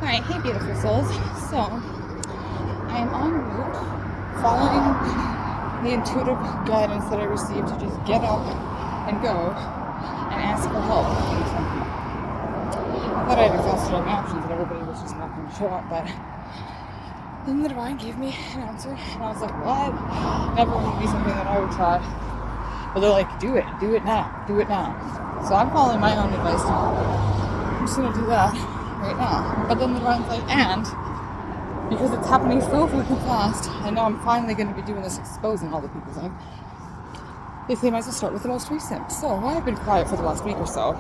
Hi, hey beautiful souls. So, I am en route following the intuitive guidance that I received to just get up and go and ask for help. I thought I had exhausted all my options and everybody was just not going to show up, but then the divine gave me an answer and I was like, what? Never would be something that I would try. But they're like, do it now. So I'm following my own advice now. I'm just going to do that right now. But then the divine's like, and because it's happening so freaking fast, and now I'm finally going to be doing this exposing all the people thing, they say I might as well start with the most recent. So why I've been quiet for the last week or so,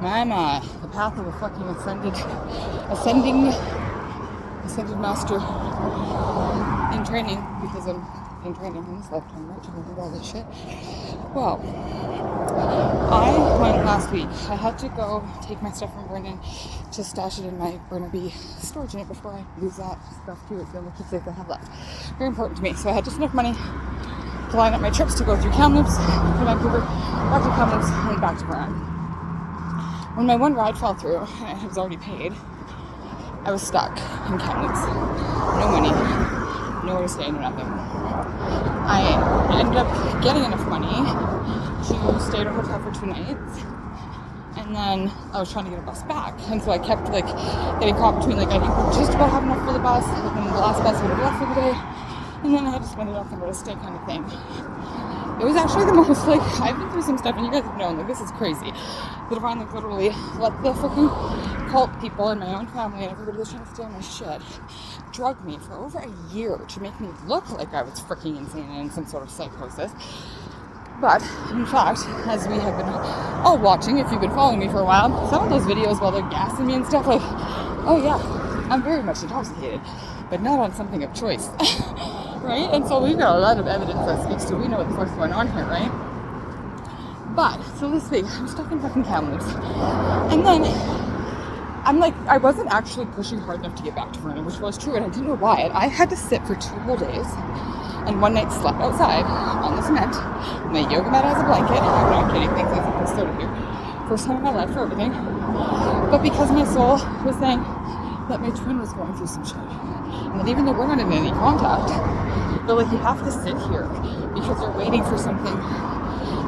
my, the path of a fucking ascending master in training, because I'm in training in this lifetime, right, to remember all this shit. Well, I went last week. I had to go take my stuff from Vernon to stash it in my Burnaby storage unit before I lose that stuff too. It's the only keepsake I have left. Very important to me. So I had just enough money to line up my trips to go through Kamloops, to Vancouver, back to Kamloops, and back to Vernon. When my one ride fell through, and it was already paid, I was stuck in Kamloops. No money, nowhere to stay, no nothing. I ended up getting enough money to stay at a hotel for 2 nights, and then I was trying to get a bus back, and so I kept getting caught between I think just about have enough for the bus, but then the last bus would have left for the day, and then I had to spend it off on where to stay kind of thing. It was actually the most, I've been through some stuff, and you guys have known, this is crazy. The divine, literally let the freaking cult people in my own family and everybody was trying to steal my shit drug me for over a year to make me look like I was freaking insane and in some sort of psychosis. But, in fact, as we have been all watching, if you've been following me for a while, some of those videos while they're gassing me and stuff, oh yeah, I'm very much intoxicated, but not on something of choice. Right? And so we've got a lot of evidence that speaks to, we know what the fuck's going on here, right? But, so this week, I'm stuck in fucking Kamloops. And then, I wasn't actually pushing hard enough to get back to Vernon, which was true, and I didn't know why. I had to sit for 2 whole days, and one night slept outside on the cement. My yoga mat has a blanket. I'm not kidding, thanks, I think soda here. First time in my life for everything. But because my soul was saying that my twin was going through some shit, and that even though we're not in any contact, they're like, you have to sit here because you're waiting for something.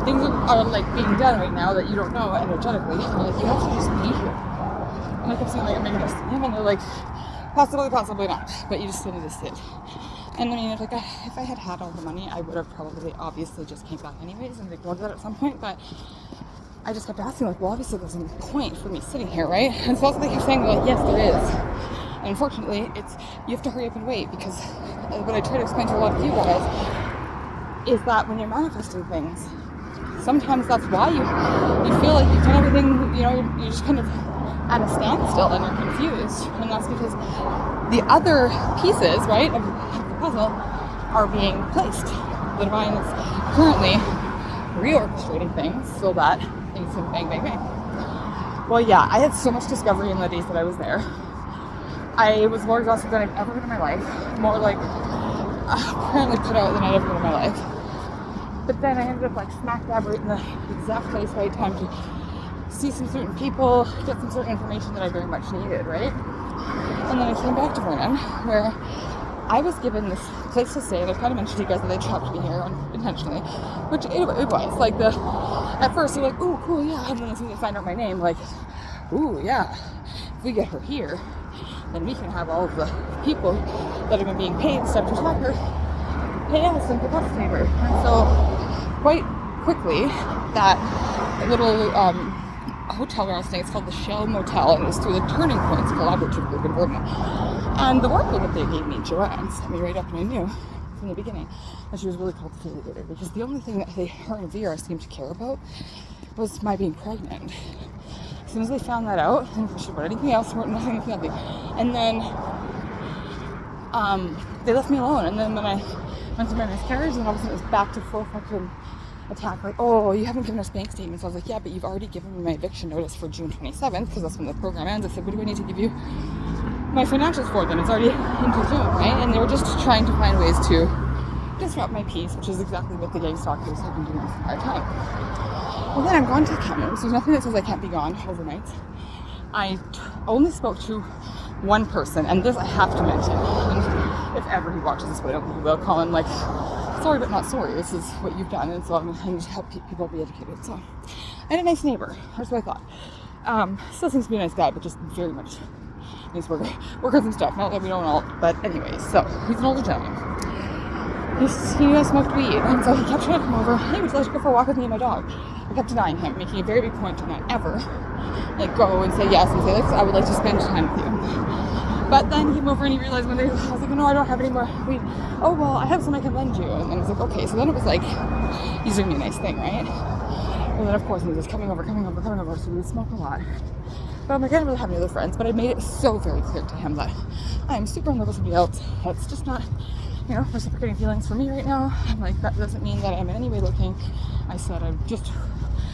Things are being done right now that you don't know energetically. They're like, you have to just be here. And I kept saying, I'm making this to him, and they're like, possibly not, but you just still need to sit. And I mean, if I had had all the money, I would have probably obviously just came back anyways and ignored that at some point, but I just kept asking, well, obviously there's no point for me sitting here, right? And so that's what they kept saying, yes, there is. And unfortunately, you have to hurry up and wait, because what I try to explain to a lot of you guys is that when you're manifesting things, sometimes that's why you feel like you've done everything, you're just kind of at a standstill and you're confused. And that's because the other pieces, right, of the puzzle are being placed. The divine is currently reorchestrating things so that things can bang, bang, bang. Well, yeah, I had so much discovery in the days that I was there. I was more exhausted than I've ever been in my life. More apparently put out than I'd ever been in my life. But then I ended up smack dab right in the exact place, right time to see some certain people, get some certain information that I very much needed, right? And then I came back to Vernon, where I was given this place to stay, and I kind of mentioned to you guys that they trapped me here unintentionally, which it was. At first they're like, ooh, cool, yeah, and then as soon as they find out my name, ooh, yeah, if we get her here, then we can have all of the people that have been being paid stuff to track her pay us and capacity her. And so, quite quickly, that little hotel where I was staying, it's called the Shell Motel, and it was through the Turning Points collaborative group in Vernon. And the worker that they gave me, Joanne, set me right up, and I knew from the beginning that she was really cultivated, because the only thing that her and Vera seemed to care about was my being pregnant. As soon as they found that out, and for sure about anything else, nothing. And then they left me alone. And then when I went through my miscarriage, and all of a sudden it was back to full fucking attack, oh, you haven't given us bank statements. I was like, yeah, but you've already given me my eviction notice for June 27th, because that's when the program ends. I said, what do I need to give you my financials for then? It's already into June, right? And they were just trying to find ways to disrupt my peace, which is exactly what the gang stalkers have been doing this entire time. Well, then I'm gone to Kamloops. There's nothing that says I can't be gone overnight. I only spoke to one person, and this I have to mention, and if ever he watches this, but I don't think he will, call him like, sorry but not sorry, this is what you've done, and so I'm going to help people be educated. So I had a nice neighbor, that's what I thought. Still seems to be a nice guy, but just very much nice worker and stuff, not that we don't all, but anyways, so he's an older gentleman. He knew I smoked weed, and so he kept trying to come over, hey, would you like to go for a walk with me and my dog? I kept denying him, making a very big point to not ever like go and say yes and say, like, I would like to spend time with you. But then he came over and he realized one day, I was like, no, I don't have any more weed. Oh, well, I have some I can lend you. And I was like, okay. So then it was like, he's doing me a nice thing, right? And then of course he was just coming over, so we would smoke a lot. But I'm like, I didn't really have any other friends, but I made it so very clear to him that I'm super in love with somebody else. That's just not, you know, reciprocating feelings for me right now. I'm like, that doesn't mean that I'm in any way looking. I said, I just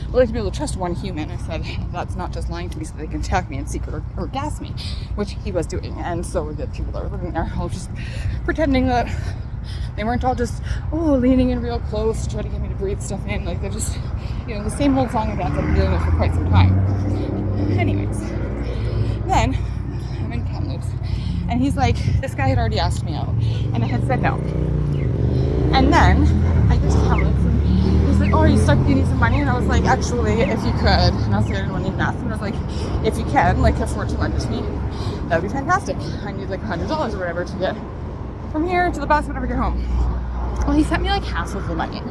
would like to be able to trust one human. I said, that's not just lying to me so they can attack me in secret or gas me, which he was doing. And so were the people that were living there, all just pretending that they weren't all just, leaning in real close, trying to get me to breathe stuff in. Like, they're just, you know, the same old song and dance I've been dealing with for quite some time. Anyways, then I'm in Kamloops, and he's like, this guy had already asked me out, and I had said no. And then I get to Kamloops, and he's like, oh, are you stuck? Do you need some money? And I was like, actually, if you could. And I was like, I didn't want to need math. And I was like, if you can, like, afford to lend it to me, that would be fantastic. I need like $100 or whatever to get from here to the bus whenever I get home. Well, he sent me like half of the money,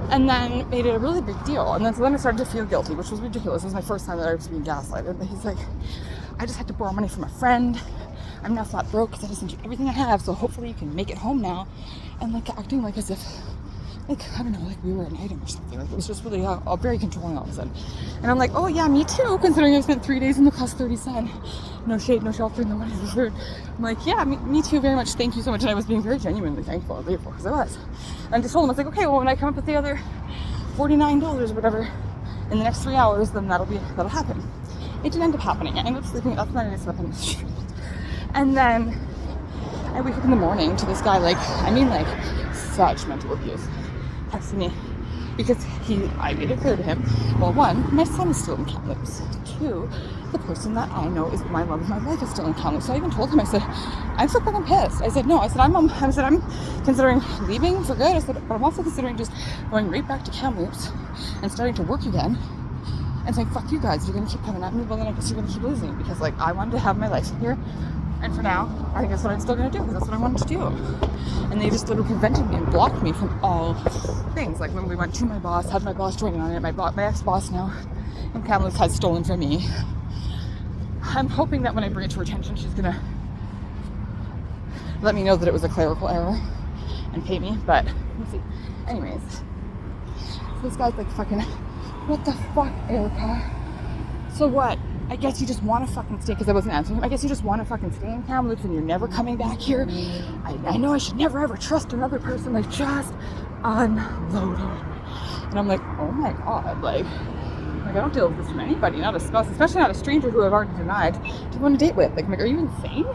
and then made it a really big deal. And then so then I started to feel guilty, which was ridiculous. It was my first time that I was being gaslighted. But he's like, I just had to borrow money from a friend. I'm now flat broke because I just sent you everything I have, so hopefully you can make it home now. And like acting like as if, like, I don't know, like we were an item or something. Like, it was just really very controlling all of a sudden. And I'm like, oh yeah, me too, considering I spent 3 days in the cost 30 cents. No shade, no shelter, and the money was rude. I'm like, yeah, me too, very much, thank you so much. And I was being very genuinely thankful and grateful, because I was. And I just told him, I was like, okay, well, when I come up with the other $49 or whatever in the next 3 hours, then that'll happen. It didn't end up happening. I ended up sleeping, that's not I slept in the street. And then I wake up in the morning to this guy, like such mental abuse, texting me, because I made it clear to him, well, one, my son is still in Kamloops. Two, the person that I know is my love of my life is still in Kamloops. So I even told him, I said, I'm so fucking pissed. I said, no, I'm considering leaving for good. I said, but I'm also considering just going right back to Kamloops and starting to work again and saying, fuck you guys, you're gonna keep coming at me, well then I guess you're gonna keep losing, because like I wanted to have my life here. And for now, I think that's what I'm still going to do, because that's what I wanted to do. And they just literally prevented me and blocked me from all things. Like when we went to my boss, had my boss joining on it, my ex-boss now in Kamloops has stolen from me. I'm hoping that when I bring it to her attention, she's going to let me know that it was a clerical error and pay me. But we'll see. Anyways, so this guy's like, fucking, what the fuck, Erica? So what? I guess you just want to fucking stay, because I wasn't answering him. I guess you just want to fucking stay in Kamloops and you're never coming back here. I know I should never ever trust another person. Like, just unload on me. And I'm like, oh my god, like I don't deal with this from anybody, not a spouse, especially not a stranger who I've already denied to go on a date with. Like, I'm like, are you insane?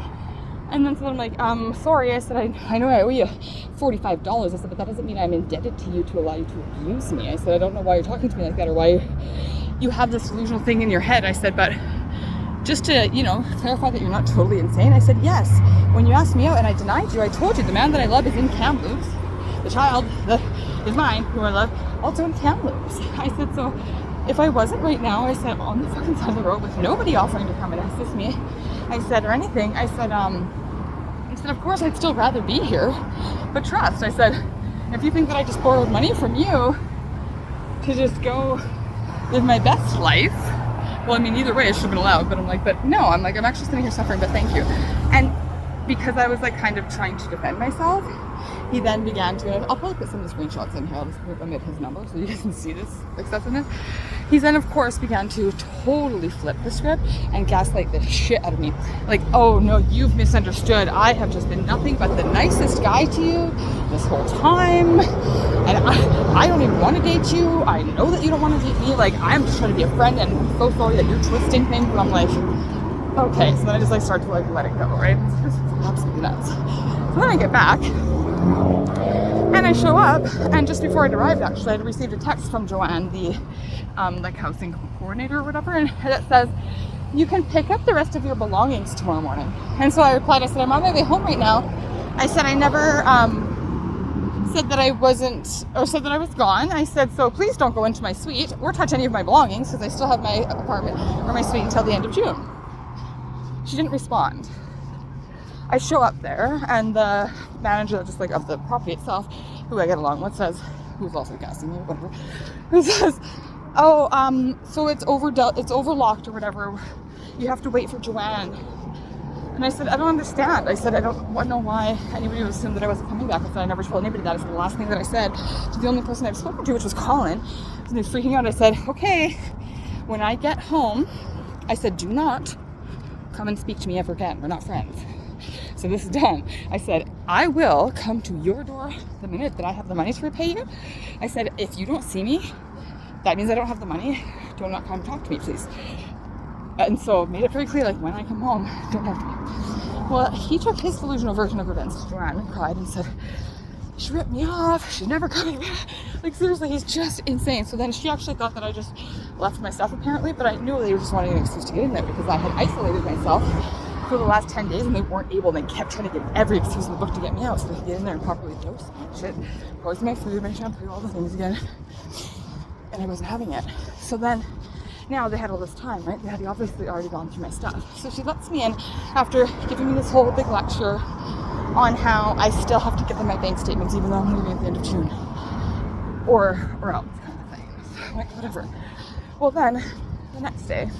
And then so I'm like, sorry. I said, I know I owe you $45. I said, but that doesn't mean I'm indebted to you to allow you to abuse me. I said, I don't know why you're talking to me like that, or why you have this delusional thing in your head. I said, but just to, you know, clarify that you're not totally insane. I said, yes, when you asked me out and I denied you, I told you the man that I love is in Kamloops. The child that is mine, who I love, also in Kamloops. I said, so if I wasn't right now, I said, on the fucking side of the road with nobody offering to come and assist me, I said, or anything, I said, of course I'd still rather be here, but trust, I said, if you think that I just borrowed money from you to just go live my best life, well, I mean, either way, it should have been allowed, but I'm like, but no, I'm actually sitting here suffering, but thank you. And because I was like kind of trying to defend myself, he then began to, I'll probably put some of the screenshots in here, I'll just omit his number so you guys can see this excessiveness. He then, of course, began to totally flip the script and gaslight the shit out of me. Like, oh no, you've misunderstood. I have just been nothing but the nicest guy to you this whole time. And I don't even want to date you. I know that you don't want to date me. Like, I'm just trying to be a friend, and I'm so sorry that you're twisting things. And I'm like, okay. So then I just like start to like let it go, right? It's absolutely nuts. So then I get back and I show up, and just before I'd arrived, actually, I'd received a text from Joanne, the like housing coordinator or whatever, and that says, you can pick up the rest of your belongings tomorrow morning. And so I replied, I said, I'm on my way home right now. I said, I never said that I wasn't, or said that I was gone. I said, so please don't go into my suite or touch any of my belongings because I still have my apartment or my suite until the end of June. She didn't respond. I show up there, and the manager, just like of the property itself, who I get along with, says, who's also casting me, whatever, who says, oh, so it's overlocked or whatever. You have to wait for Joanne. And I said, I don't understand. I said, I don't know why anybody would assume that I wasn't coming back. I said, I never told anybody that. I said, the last thing that I said to the only person I've spoken to, which was Colin, and he was freaking out. I said, okay, when I get home, I said, do not come and speak to me ever again. We're not friends. So this is done. I said, I will come to your door the minute that I have the money to repay you. I said, if you don't see me, that means I don't have the money. Do not come talk to me, please. And so made it very clear, like, when I come home, don't talk to me. Well, he took his delusional version of events to Joanne and cried and said, she ripped me off, she's never coming back. Like, seriously, he's just insane. So then she actually thought that I just left my stuff, apparently, but I knew they were just wanting an excuse to get in there because I had isolated myself for the last 10 days and they weren't able. They kept trying to get every excuse in the book to get me out so they could get in there and properly dose my shit, poison my food, my shampoo, all the things again. And I wasn't having it. So then, now they had all this time, right? They had obviously already gone through my stuff. So she lets me in after giving me this whole big lecture on how I still have to give them my bank statements even though I'm leaving at the end of June. Or else, kind of thing. So I'm like, whatever. Well then, the next day,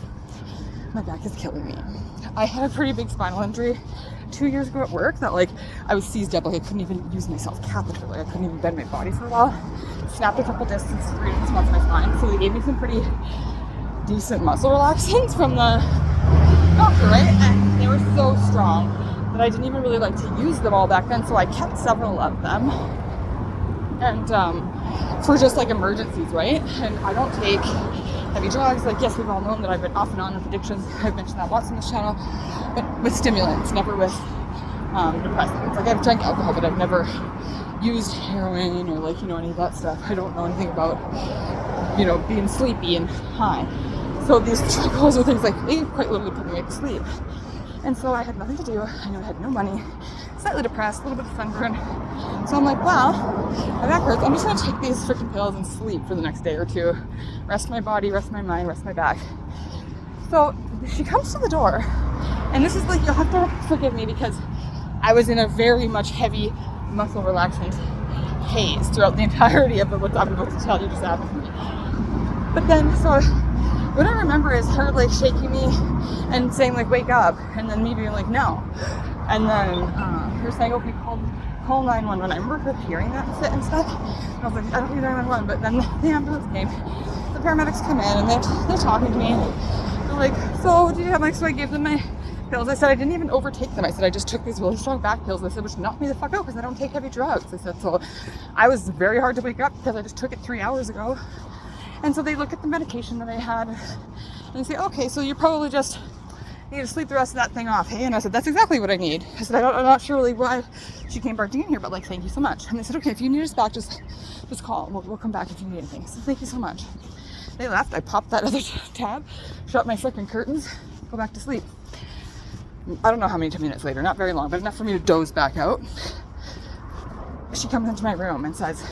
my back is killing me. I had a pretty big spinal injury 2 years ago at work that, like, I was seized up. Like, I couldn't even use myself catheter. Like, I couldn't even bend my body for a while. Snapped a couple discs and 3 different spots in my spine. So they gave me some pretty decent muscle relaxants from the doctor, right? And they were so strong that I didn't even really like to use them all back then. So I kept several of them. And for just like emergencies, right? And I don't take heavy drugs. Like, yes, we've all known that I've been off and on with addictions. I've mentioned that lots on this channel, but with stimulants, never with depressants. Like, I've drank alcohol, but I've never used heroin or, like, you know, any of that stuff. I don't know anything about, you know, being sleepy and high. So these triggers are things like, they quite literally put me to sleep. And so I had nothing to do. I knew I had no money, slightly depressed, a little bit of sunburn. So I'm like, wow, my back hurts. I'm just gonna take these freaking pills and sleep for the next day or two. Rest my body, rest my mind, rest my back. So she comes to the door, and this is like, you'll have to forgive me because I was in a very much heavy muscle relaxant haze throughout the entirety of what I'm about to tell you just happened to me. But then, so what I remember is her like shaking me and saying like, wake up, and then me being like, no. And then her saying, okay, call 911. I remember her hearing that and stuff. And I was like, I don't need 911. But then the ambulance came. The paramedics come in and they're talking to me. They're like, so did you have, like, so I gave them my pills. I said I didn't even overtake them. I said I just took these really strong back pills. I said, which knocked me the fuck out because I don't take heavy drugs. I said, so I was very hard to wake up because I just took it 3 hours ago. And so they look at the medication that I had and they say, okay, so you probably just need to sleep the rest of that thing off, hey? And I said, that's exactly what I need. I said, I'm not sure really why she came barging in here, but like, thank you so much. And they said, okay, if you need us back, just call. We'll come back if you need anything. So thank you so much. They left. I popped that other tab, shut my freaking curtains, go back to sleep. I don't know how many minutes later, not very long, but enough for me to doze back out. She comes into my room and says,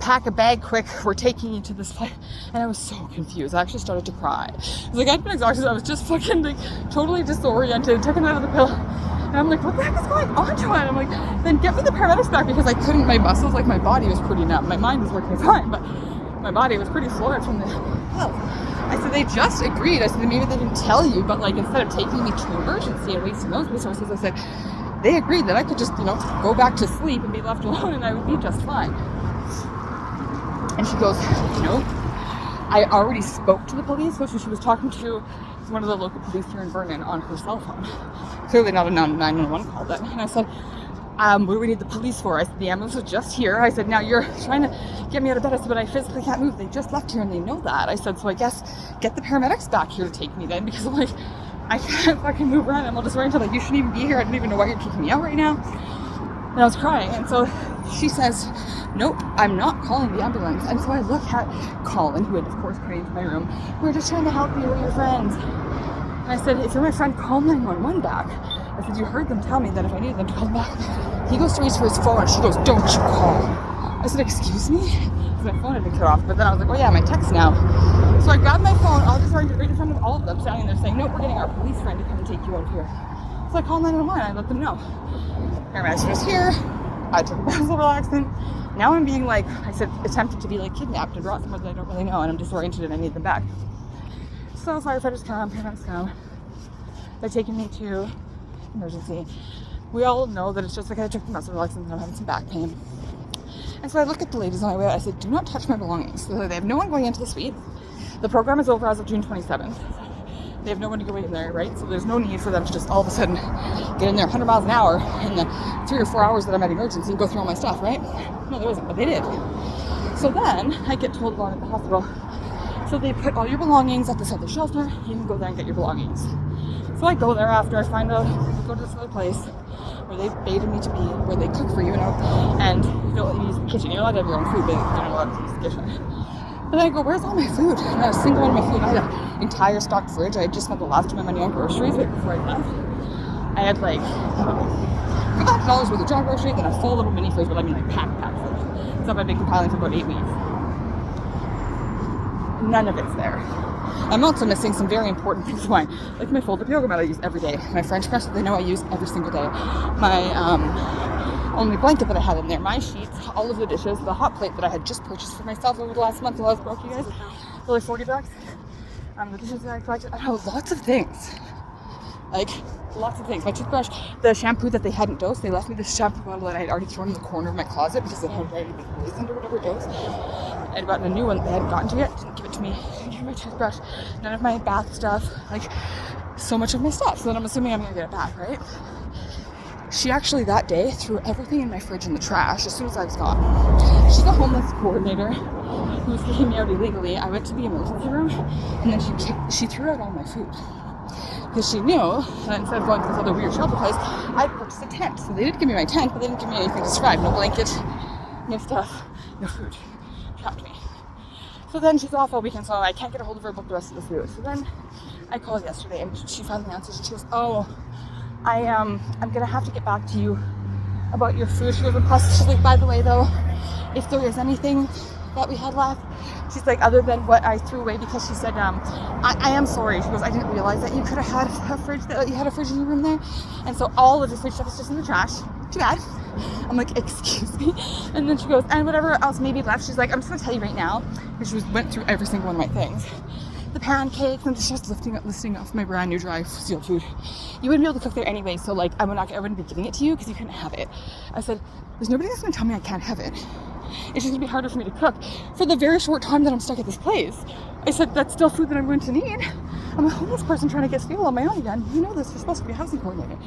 pack a bag quick, we're taking you to this place. And I was so confused. I actually started to cry. I was like, I'd been exhausted. I was just fucking like totally disoriented, took another pill. And I'm like, what the heck is going on, Joanne? I'm like, then get me the paramedics back because I couldn't, my muscles, like my body was pretty numb. My mind was working fine, but my body was pretty floored from the pill. I said, they just agreed. I said, maybe they didn't tell you, but like instead of taking me to emergency and wasting those resources, I said, they agreed that I could just, you know, go back to sleep and be left alone and I would be just fine. And she goes, nope. I already spoke to the police, which she was talking to one of the local police here in Vernon on her cell phone. Clearly not a 911 call then. And I said, what do we need the police for? I said, the ambulance was just here. I said, now you're trying to get me out of bed. I said, but I physically can't move. They just left here and they know that. I said, so I guess get the paramedics back here to take me then because I'm like, I can't fucking move around. I'm all disoriented. Like, you shouldn't even be here. I don't even know why you're kicking me out right now. And I was crying. And so she says, nope, I'm not calling the ambulance. And so I look at Colin, who had, of course, come into my room. We're just trying to help you. We're your friends. And I said, if you're my friend, call 911 back. I said, you heard them tell me that if I needed them to call them back. He goes to reach for his phone and she goes, don't you call. I said, excuse me? Because my phone had been cut off. But then I was like, oh yeah, my text now. So I grabbed my phone, I was right in front of all of them, standing there saying, no, we're getting our police friend to come and take you out of here. So I called 911 and I let them know. Paramedics was here. I took a muscle relaxant. Now I'm being like, I said, attempted to be like kidnapped and brought somewhere that I don't really know, and I'm disoriented and I need them back. So firefighters come, paramedics come. They're taking me to emergency. We all know that it's just like I took the muscle relaxant and I'm having some back pain. And so I look at the ladies on my way out. I said, do not touch my belongings. So they have no one going into the suite. The program is over as of June 27th. They have no one to go in there, right? So there's no need for them to just all of a sudden get in there 100 miles an hour in the 3 or 4 hours that I'm at emergency and go through all my stuff, right? No, there isn't, but they did. So then I get told while I'm at the hospital, so they put all your belongings at this other shelter. You can go there and get your belongings. So I go there after I find out, go to this other place where they baited me to be, where they cook for you, and you don't use the kitchen. You're allowed to have your own food, but you're not allowed to use the kitchen. But then I go, where's all my food? And I was single one of my food. I had an entire stocked fridge. I had just spent the last of my money on groceries right before I left. I had like $500 worth of dry groceries, then a full little mini fridge, but I mean like pack fridge. Stuff I've been compiling for about 8 weeks. None of it's there. I'm also missing some very important things of mine, like my folded yoga mat I use every day, my French press that they know I use every single day, my only blanket that I had in there, my sheets, all of the dishes, the hot plate that I had just purchased for myself over the last month while I was broke, you guys, for like $40. The dishes that I collected, I have lots of things. Like, lots of things. My toothbrush, the shampoo that they hadn't dosed, they left me this shampoo bottle that I had already thrown in the corner of my closet because it had already been poisoned or whatever dose. I had gotten a new one that they hadn't gotten to yet, didn't give it to me. Didn't give me my toothbrush, none of my bath stuff, like, so much of my stuff. So then I'm assuming I'm gonna get it back, right? She actually that day threw everything in my fridge in the trash as soon as I was gone. She's a homeless coordinator who was kicking me out illegally. I went to the emergency room and then she threw out all my food. Because she knew that instead of going to this other weird shelter place, I purchased a tent. So they did give me my tent, but they didn't give me anything to survive. No blanket, no stuff, no food. Trapped me. So then she's off all weekend, so I can't get a hold of her about the rest of the food. So then I called yesterday and she finally answers and she goes, oh, I'm gonna have to get back to you about your food. She goes, and plus, she's like, by the way though, if there is anything that we had left, she's like, other than what I threw away, because she said, I am sorry. She goes, I didn't realize that you could have had a fridge, that you had a fridge in your room there. And so all of the fridge stuff is just in the trash. Too bad. I'm like, excuse me. And then she goes, and whatever else may be left, she's like, I'm just gonna tell you right now, because she went through every single one of my things. The pancakes and just listing off my brand new dry sealed food. You wouldn't be able to cook there anyway, so like I wouldn't be giving it to you because you couldn't have it. I said, there's nobody that's gonna tell me I can't have it. It's just gonna be harder for me to cook for the very short time that I'm stuck at this place. I said, that's still food that I'm going to need. I'm a homeless person trying to get stable on my own again. You know this, you're supposed to be a housing coordinator.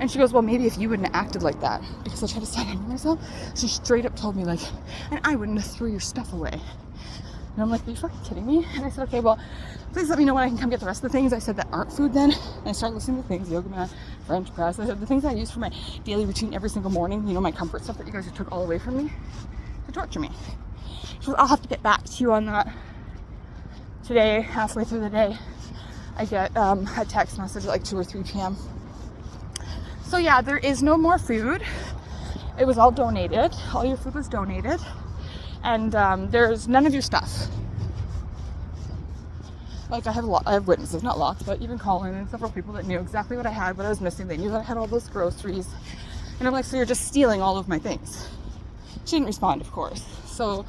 And she goes, well, maybe if you wouldn't have acted like that, because I tried to stand up for myself. She straight up told me like, and I wouldn't have threw your stuff away. And I'm like, are you fucking kidding me? And I said, okay, well, please let me know when I can come get the rest of the things I said that aren't food then. And I started listening to things, yoga mat, French press. I said, the things I use for my daily routine every single morning, you know, my comfort stuff that you guys took all away from me to torture me. She goes, I'll have to get back to you on that today, halfway through the day. I get a text message at like 2 or 3 p.m. So yeah, there is no more food. It was all donated. All your food was donated. And there's none of your stuff. Like I have witnesses, not lots, but even Colin and several people that knew exactly what I had, what I was missing. They knew that I had all those groceries. And I'm like, so you're just stealing all of my things. She didn't respond, of course. So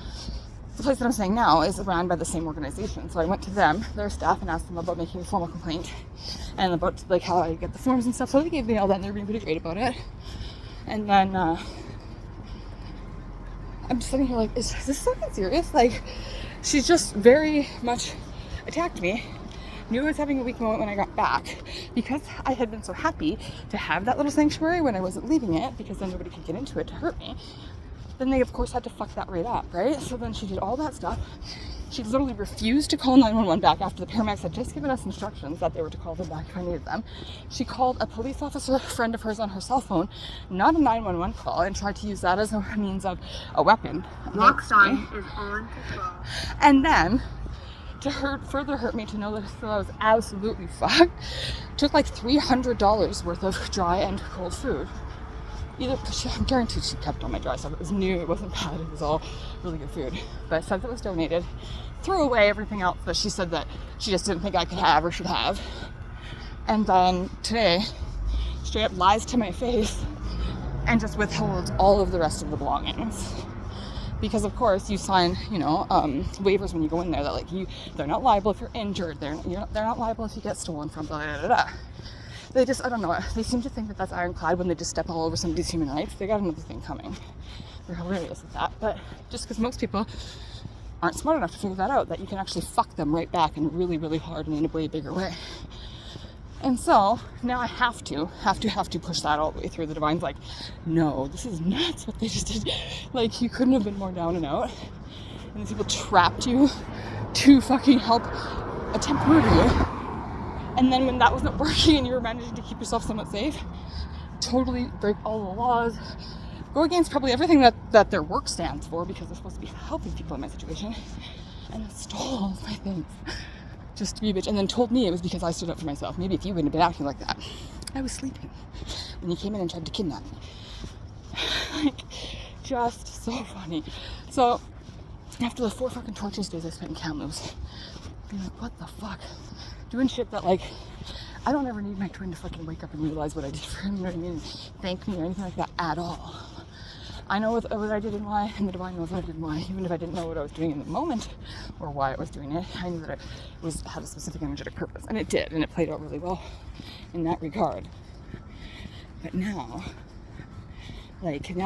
the place that I'm staying now is run by the same organization. So I went to them, their staff, and asked them about making a formal complaint and about like how I get the forms and stuff. So they gave me all that and they're being pretty great about it. And then I'm just sitting here like, is this fucking serious? Like, she just very much attacked me. Knew I was having a weak moment when I got back because I had been so happy to have that little sanctuary when I wasn't leaving it, because then nobody could get into it to hurt me. Then they of course had to fuck that right up, right? So then she did all that stuff. She literally refused to call 911 back after the paramedics had just given us instructions that they were to call them back if I needed them. She called a police officer, a friend of hers, on her cell phone, not a 911 call, and tried to use that as a means of a weapon. Walk sign is on to 12. And then further hurt me to know that I was absolutely fucked, took like $300 worth of dry and cold food. I'm guaranteed she kept all my dry stuff. It was new, it wasn't bad, it was all really good food. But since it was donated, threw away everything else that she said that she just didn't think I could have or should have. And then today, straight up lies to my face and just withholds all of the rest of the belongings. Because of course you sign, waivers when you go in there that like they're not liable if you're injured, they're not liable if you get stolen from, blah, blah, blah, blah. They just, I don't know, they seem to think that that's ironclad when they just step all over somebody's human rights. They got another thing coming. They're hilarious with that. But just because most people aren't smart enough to figure that out, that you can actually fuck them right back and really, really hard and in a way bigger way. And so now I have to push that all the way through. The divine's like, no, this is nuts what they just did. Like, you couldn't have been more down and out. And these people trapped you to fucking help attempt murder you. And then when that wasn't working and you were managing to keep yourself somewhat safe, totally break all the laws, go against probably everything that their work stands for, because they're supposed to be helping people in my situation, and then stole my things. Just to be a bitch, and then told me it was because I stood up for myself. Maybe if you wouldn't have been acting like that. I was sleeping when you came in and tried to kidnap me. Like, just so funny. So, after the 4 fucking torturous days I spent in Kamloops, being like, what the fuck? Doing shit that, like, I don't ever need my twin to fucking wake up and realize what I did for him, you know what I mean? Thank me or anything like that at all. I know what I did and why, and the divine knows what I did and why. Even if I didn't know what I was doing in the moment or why I was doing it, I knew that it had a specific energetic purpose, and it did, and it played out really well in that regard. But now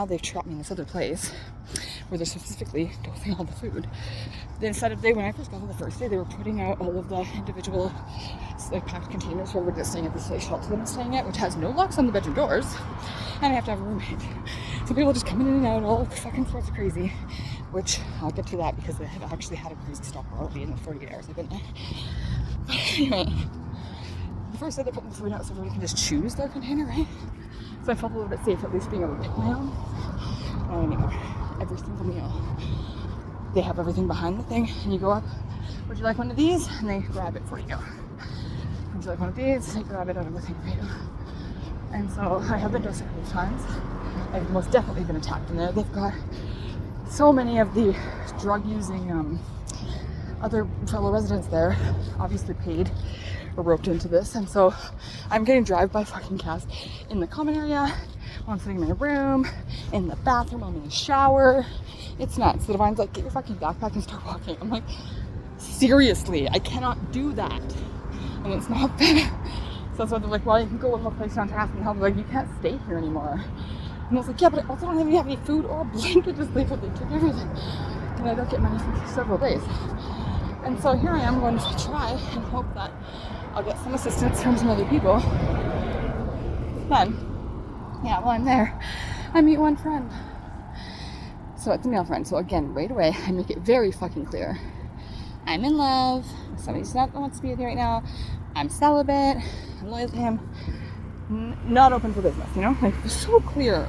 they've trapped me in this other place where they're specifically dosing all the food. Then when I first got there the first day, they were putting out all of the individual like packed containers for everybody that's staying at this like, shelter that I'm staying at, which has no locks on the bedroom doors, and I have to have a roommate. So people just coming in and out, all fucking sorts of crazy, which I'll get to that because they have actually had a crazy stop already in the 48 hours I've been there. But anyway, the first day they're putting the food out so everybody can just choose their container, right? So I felt a little bit safe at least being able to make my own. And anymore, every single meal, they have everything behind the thing, and you go up, would you like one of these? And they grab it for you. Would you like one of these? They grab it out of the thing for you. And so I have been dosed a couple of times. I've most definitely been attacked in there. They've got so many of the drug-using other fellow residents there, obviously paid or roped into this, and so I'm getting drive-by fucking cast in the common area, while I'm sitting in my room, in the bathroom, I'm in the shower. It's nuts. The divine's like, get your fucking backpack and start walking. I'm like, seriously, I cannot do that, and it's not fair. So that's why they're like, well, you can go one more place down to ask me help. They're like, you can't stay here anymore. And I was like, yeah, but I also don't have any food or a blanket to sleep with. They took everything. And I don't get money for several days. And so here I am going to try and hope that I'll get some assistance from some other people. Then, yeah, while I'm there, I meet one friend. So it's a male friend. So again, right away, I make it very fucking clear. I'm in love. Somebody's not wants to be with me right now. I'm celibate. I'm loyal to him. Not open for business, you know? Like, it was so clear.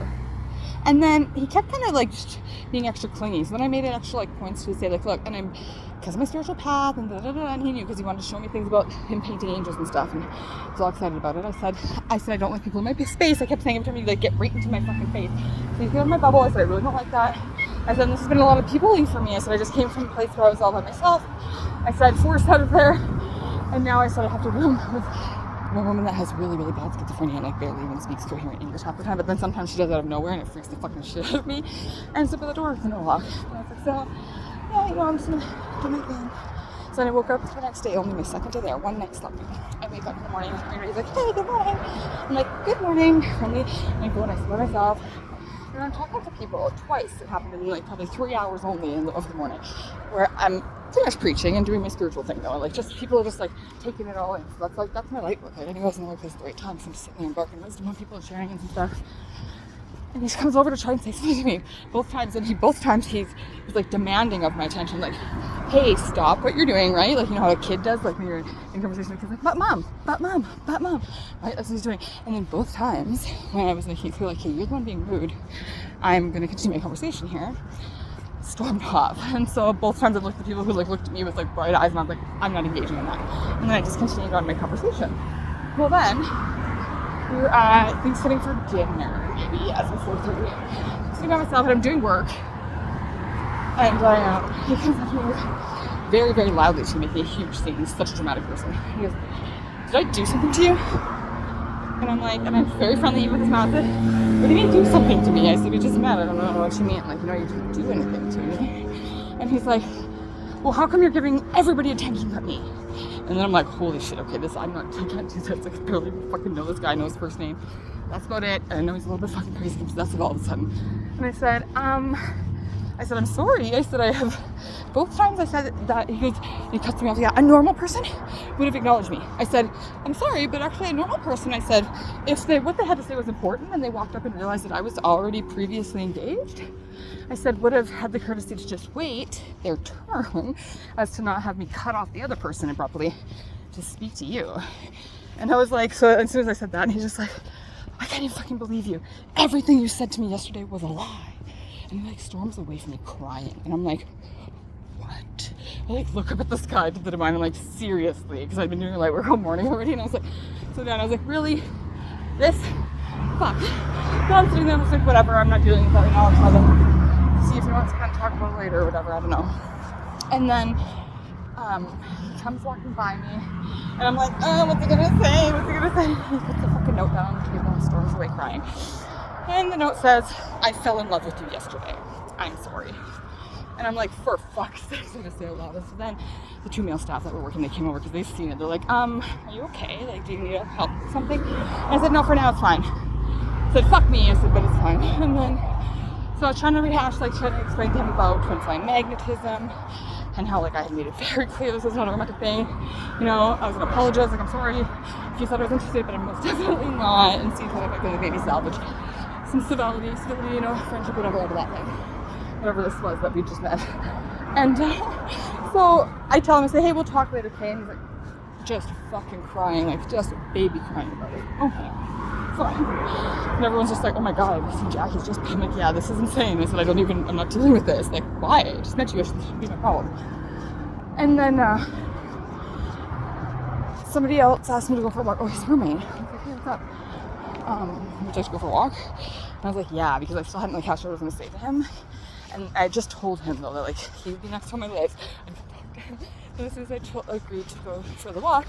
And then he kept kind of like just being extra clingy. So then I made it extra like points to say like, look, and I'm, because of my spiritual path and and he knew because he wanted to show me things about him painting angels and stuff, and he was all excited about it. I said I don't like people in my space. I kept saying every time he'd like get right into my fucking face. So he's in my bubble. I said I really don't like that. I said this has been a lot of peopling for me. I said I just came from a place where I was all by myself. I said forced out of there, and now I said I have to room with a woman that has really, really bad schizophrenia and like barely even speaks coherent English half the time, but then sometimes she does out of nowhere and it freaks the fucking shit out of me. And so, but the door was no lock. And I was like, so, yeah, you know, I'm just gonna do my thing. So then I woke up the next day, only my second day there, one night slept. I wake up in the morning and he's like, hey, good morning. I'm like, good morning. Friendly. And I go and I sit by myself. And I'm talking to people twice. It happened in like probably 3 hours only of the morning, where I'm pretty much preaching and doing my spiritual thing though. Like just people are just like taking it all in. So that's my light work. I didn't go to the right place at the right time. So I'm just sitting there embarking wisdom on people and sharing and some stuff. And he comes over to try and say something to me both times, and both times he's like demanding of my attention, like, hey, stop what you're doing, right? Like, you know how a kid does, like when you're in conversation with kids, like, but mom, right? That's what he's doing. And then both times when I was making it clear, like, hey, you're the one being rude, I'm going to continue my conversation here. stormed off. And so both times I looked at people who like looked at me with like bright eyes, and I was like, I'm not engaging in that. And then I just continued on my conversation. Well, then we were at, I think, sitting for dinner, maybe as of 4:30. Sitting by myself, and I'm doing work. And he comes up to me very, very loudly to make a huge scene. He's such a dramatic person. He goes, did I do something to you? And I'm like, and I'm very friendly with his mouth. I said, what do you mean do something to me? I said, we just met. I don't know what you mean. Like, you know, you didn't do anything to me. And he's like, well, how come you're giving everybody attention but me? And then I'm like, holy shit, okay, I can't do this. Like, I barely fucking know this guy, know his first name. That's about it. And I know he's a little bit fucking crazy and possessive all of a sudden. And I said, I'm sorry. I said, I have, both times I said that, he cuts me off. Yeah, a normal person would have acknowledged me. I said, I'm sorry, but actually a normal person, I said, if what they had to say was important and they walked up and realized that I was already previously engaged, I said, would have had the courtesy to just wait their turn as to not have me cut off the other person abruptly to speak to you. And I was like, so as soon as I said that, and he's just like, I can't even fucking believe you. Everything you said to me yesterday was a lie. And he like storms away from me crying. And I'm like, what? I like look up at the sky to the divine. I'm like, seriously? Because I've been doing light work all morning already. And I was like, so then I was like, really? This? Fuck. So I'm sitting there, I was like, whatever, I'm not dealing with that now. I'll tell them. See if he wants to kind of talk about it later or whatever, I don't know. And then he comes walking by me. And I'm like, oh, what's he gonna say? What's he gonna say? He puts a fucking note down on the table and storms away crying. And the note says, I fell in love with you yesterday. I'm sorry. And I'm like, for fuck's sake, I'm gonna say out loud. So then the two male staff that were working, they came over because they've seen it. They're like, are you okay? Like, do you need help with something? And I said, no, for now it's fine. I said, fuck me. I said, but it's fine. And then, so I was trying to rehash, like trying to explain to him about twin flame magnetism and how like I had made it very clear this was not a romantic thing. You know, I was gonna apologize, like I'm sorry if you thought I was interested, but I'm most definitely not. And see if I could maybe salvage some civility, you know, friendship, whatever, out of that thing. Whatever this was that we just met. And so I tell him, I say, hey, we'll talk later, okay? And he's like, just fucking crying, like just a baby crying about it. Okay, fine. And everyone's just like, oh my god, I see Jackie's just being like, yeah, this is insane. I said, I'm not dealing with this. Like, why? I just met you, it shouldn't be my problem. And then somebody else asked me to go for a walk. Oh, his roommate. I was like, hey, what's up? Would you like to go for a walk? And I was like, yeah, because I still hadn't like hashed what I was going to say to him. And I just told him though that like he would be next time in my life. So as soon as I agreed to go for the walk,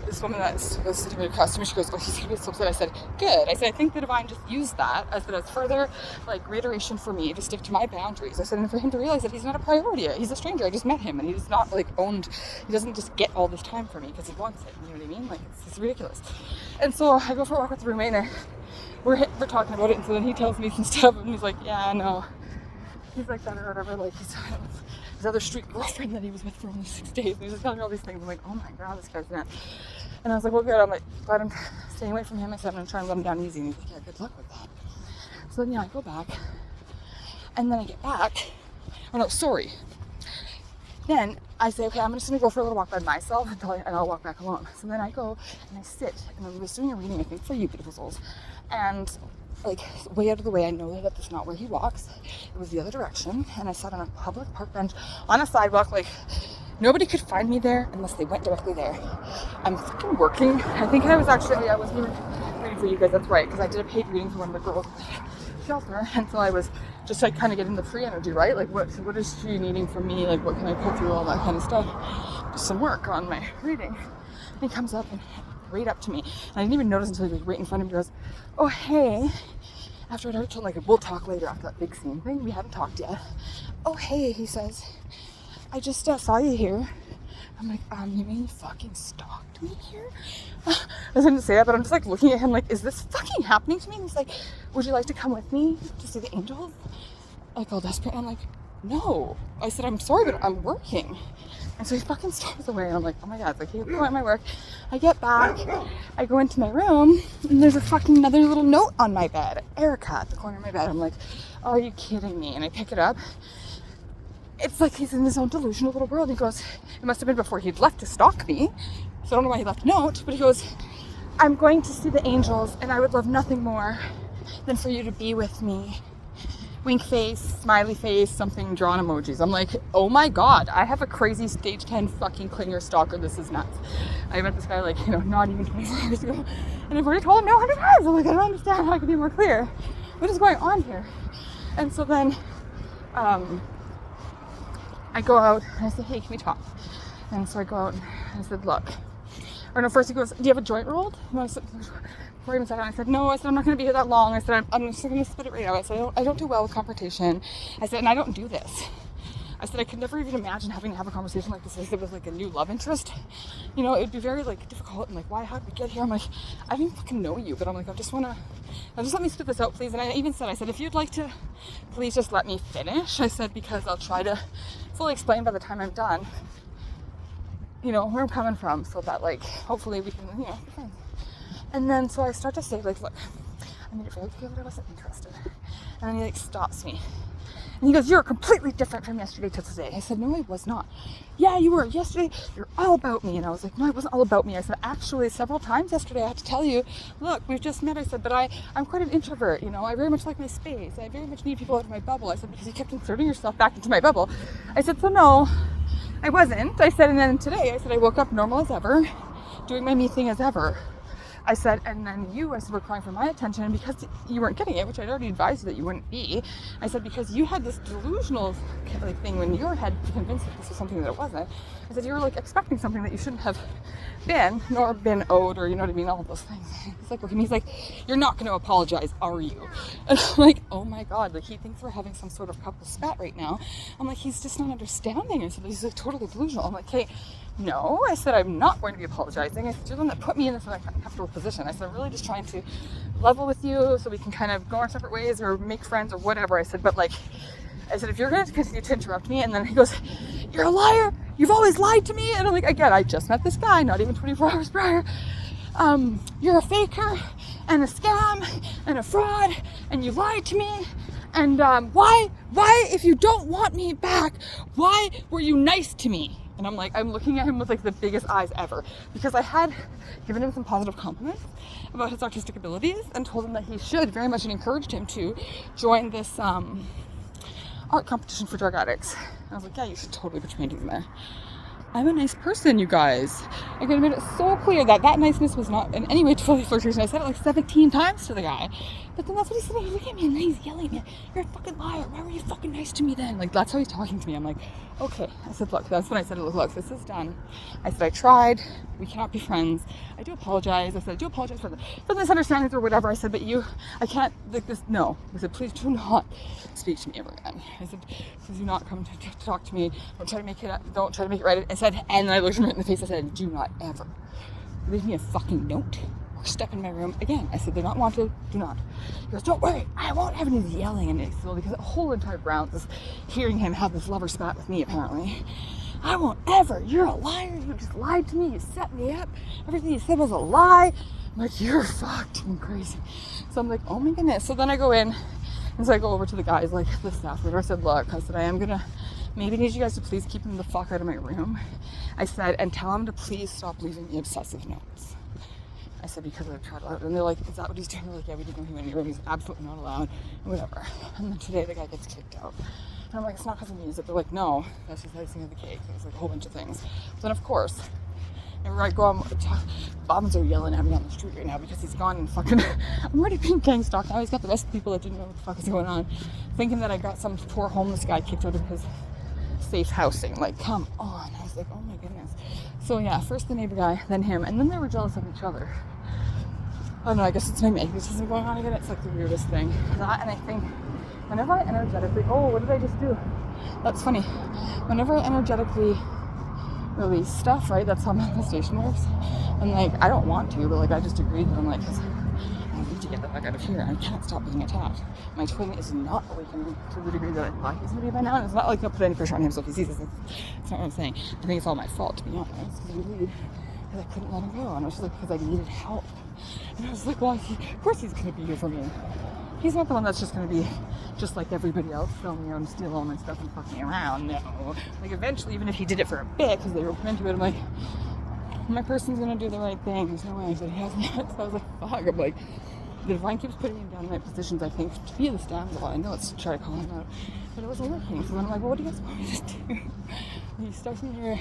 this woman that was sitting right across from me, she goes, oh, he's going to be so upset. I said, good. I said, I think the divine just used that as further like reiteration for me to stick to my boundaries. I said, and for him to realize that he's not a priority. He's a stranger. I just met him and he's not like owned. He doesn't just get all this time for me because he wants it. You know what I mean? Like it's ridiculous. And so I go for a walk with the roommate and we're talking about it. And so then he tells me some stuff and he's like, yeah, no. He's like that or whatever. Like he's his other street girlfriend that he was with for only 6 days. And he's just telling me all these things. I'm like, oh my god, this guy's nuts. And I was like, well, good. I'm like, glad I'm staying away from him. I said, I'm going to try and let him down easy. And he's like, yeah, good luck with that. So then, yeah, I go back. And then I get back. Oh, no, sorry. Then I say, okay, I'm just going to go for a little walk by myself and I'll walk back alone. So then I go and I sit. And I was doing a reading, I think, for you, beautiful souls. And like way out of the way, I know that that's not where he walks. It was the other direction. And I sat on a public park bench on a sidewalk, like nobody could find me there unless they went directly there. I'm fucking working. I think I wasn't even reading for you guys, that's right, because I did a paid reading for one of the girls at the shelter, and so I was just like kind of getting the free energy, right? Like what is she needing from me? Like what can I pull through, all that kind of stuff. Just some work on my reading. And he comes up and right up to me. And I didn't even notice until he was right in front of me. He goes, oh, hey. After I'd already told him, like, we'll talk later after that big scene thing. We haven't talked yet. Oh, hey, he says, I just saw you here. I'm like, you mean you fucking stalked me here? I didn't say that, but I'm just like looking at him like, is this fucking happening to me? And he's like, would you like to come with me to see the angels? Like all desperate. I'm like, no. I said, I'm sorry, but I'm working. And so he fucking storms away, and I'm like, oh my god, like, he's going at my work. I get back, I go into my room, and there's a fucking another little note on my bed. Erica at the corner of my bed. I'm like, oh, are you kidding me? And I pick it up. It's like he's in his own delusional little world. He goes, it must have been before he'd left to stalk me. So I don't know why he left a note, but he goes, I'm going to see the angels, and I would love nothing more than for you to be with me wink face, smiley face, something drawn emojis. I'm like, oh my God, I have a crazy stage 10 fucking clinger stalker. This is nuts. I met this guy like, not even 24 hours ago. And I've already told him no 100 times. I'm like, I don't understand how I can be more clear. What is going on here? And so then I go out and I say, hey, can we talk? And so I go out and I said, look. Or no, first he goes, do you have a joint rolled? And I said, before he even said it, I said, no. I said, I'm not going to be here that long. I said, I'm just going to spit it right out. I said, I don't do well with confrontation. I said, and I don't do this. I said, I could never even imagine having to have a conversation like this if it was like a new love interest. It would be very like difficult and like, why, how did we get here? I'm like, I don't even fucking know you, but I'm like, just let me spit this out, please. And I even said, if you'd like to, please just let me finish. I said, because I'll try to fully explain by the time I'm done, where I'm coming from, so that like, hopefully we can, be friends. And then, so I start to say, like, look, I made it very clear that I wasn't interested. And then he like stops me. And he goes, you're completely different from yesterday to today. I said, no, I was not. Yeah, you were. Yesterday, you're all about me. And I was like, no, it wasn't all about me. I said, actually, several times yesterday, I had to tell you, look, we've just met. I said, but I'm quite an introvert. I very much like my space. I very much need people out of my bubble. I said, because you kept inserting yourself back into my bubble. I said, so no, I wasn't. I said, and then today, I said, I woke up normal as ever, doing my me thing as ever. I said, and then I said, were crying for my attention, and because you weren't getting it, which I'd already advised you that you wouldn't be, I said, because you had this delusional thing in your head to convince that this was something that it wasn't. I said, you were like expecting something that you shouldn't have been, nor been owed, or all of those things. He's like, look at me, he's like, you're not going to apologize, are you? And I'm like, oh my God, like he thinks we're having some sort of couple spat right now. I'm like, he's just not understanding. I said, he's like totally delusional. I'm like, hey, no, I said, I'm not going to be apologizing. I said, you're the one that put me in this uncomfortable position. I said, I'm really just trying to level with you so we can kind of go our separate ways or make friends or whatever. I said, but like, if you're going to continue to interrupt me, and then he goes, you're a liar. You've always lied to me. And I'm like, again, I just met this guy, not even 24 hours prior. You're a faker and a scam and a fraud, and you lied to me. And why, if you don't want me back, why were you nice to me? And I'm like, I'm looking at him with like the biggest eyes ever, because I had given him some positive compliments about his artistic abilities and told him that he should very much, and encouraged him to join this art competition for drug addicts. And I was like, yeah, you should totally put your name there. I'm a nice person, you guys. I could have made it so clear that niceness was not in any way totally flirtation. I said it like 17 times to the guy. But then that's what he's saying. He's looking at me and then he's yelling at me. You're a fucking liar. Why were you fucking nice to me then? Like, that's how he's talking to me. I'm like, okay. I said, look, that's when I said, look, this is done. I said, I tried. We cannot be friends. I do apologize. I said, I do apologize for the misunderstandings or whatever. I said, but I can't, like this, no. I said, please do not speak to me ever again. I said, please do not come to talk to me. Don't try to make it right. I said, and then I looked him right in the face. I said, do not ever leave me a fucking note or step in my room again. I said, they're not wanted. Do not. He goes, don't worry. I won't have any yelling. And it's slowly, because the whole entire Browns is hearing him have this lover spat with me, apparently. I won't ever. You're a liar. You just lied to me. You set me up. Everything you said was a lie. I'm like, you're fucked and crazy. So I'm like, oh my goodness. So then I go in, and so I go over to the guys, like the staff leader. I said, look, I said, I am gonna maybe need you guys to please keep him the fuck out of my room. I said, and tell him to please stop leaving me obsessive notes. I said, because I've tried out. And they're like, is that what he's doing? They're like, yeah, we didn't know he went in your room. He's absolutely not allowed. And whatever. And then today the guy gets kicked out. And I'm like, it's not because of music. They're like, no, that's just the icing of the cake. There's like a whole bunch of things. But then of course, whenever I go on, bombs are yelling at me on the street right now because he's gone and fucking, I'm already being gang stalked. Now he's got the rest of the people that didn't know what the fuck is going on, thinking that I got some poor homeless guy kicked out of his safe housing. Like, come on. I was like, oh my goodness. So yeah, first the neighbor guy, then him, and then they were jealous of each other. I don't know, I guess it's my magnetism going on again. It's like the weirdest thing. That, and I think whenever I energetically, oh, what did I just do? That's funny. Whenever I energetically release stuff, right, that's how manifestation works. And like, I don't want to, but like, I just agreed that I'm like, I need to get the fuck out of here. I can't stop being attacked. My twin is not awakening to the degree that I thought he's going to be by now. And it's not like I'll put any pressure on him so if he sees this. That's not what I'm saying. I think it's all my fault, to be honest, because we lead. Because I couldn't let him go. And I was just like, because I needed help. And I was like, well, of course he's going to be here for me. He's not the one that's just going to be just like everybody else, filming around, steal all my stuff and fucking around. No. Like, eventually, even if he did it for a bit, because they were into it, I'm like, my person's going to do the right thing. There's no way. But he hasn't yet. So I was like, fuck. I'm like, the divine keeps putting me in downright positions, I think, to be this damsel. I know it's to try to call him out, but it wasn't working. So then I'm like, well, what do you guys want me to do? And you start me here,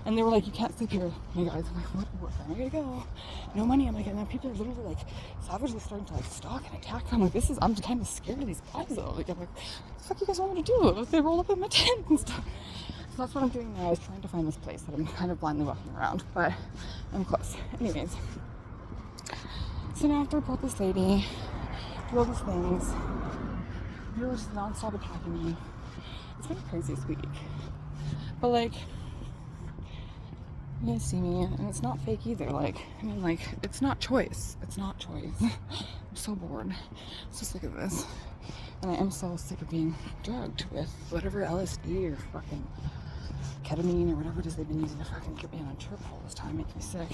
and they were like, you can't sleep here, my guys. I'm like, what? Where am I gonna go? No money. I'm like, and then people are literally like savagely starting to like stalk and attack. I'm like, I'm kind of scared of these guys though. Like, I'm like, what the fuck you guys want me to do? If they roll up in my tent and stuff. So that's what I'm doing now, is trying to find this place that I'm kind of blindly walking around, but I'm close. Anyways, so now I have to report this lady, do all these things. People are just non-stop attacking me. It's been a crazy week. But like, you guys see me, and it's not fake either. Like, I mean, like, it's not choice. It's not choice. I'm so bored. I'm so sick of this. And I am so sick of being drugged with whatever LSD or fucking ketamine or whatever it is they've been using to fucking get me on a trip all this time, make me sick.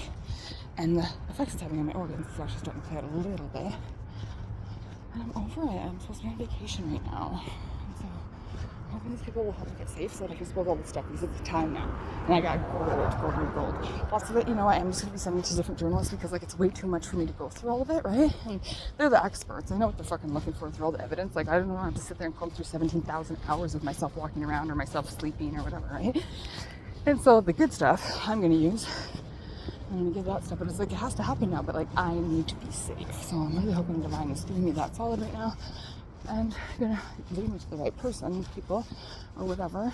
And the effects it's having on my organs is actually starting to play out a little bit. And I'm over it. I'm supposed to be on vacation right now. And so I'm hoping these people will help me get safe so that I can expose all this stuff, because it's the time now. And I got gold. Lots of it, you know, I am just going to be sending to different journalists because, like, it's way too much for me to go through all of it, right? And they're the experts. They know what they're fucking looking for through all the evidence. Like, I don't have to sit there and comb through 17,000 hours of myself walking around or myself sleeping or whatever, right? And so the good stuff I'm going to use. I'm going to give that stuff. But it's like, it has to happen now. But, like, I need to be safe. So I'm really hoping Divine is giving me that solid right now. And gonna lead me to the right person, people, or whatever,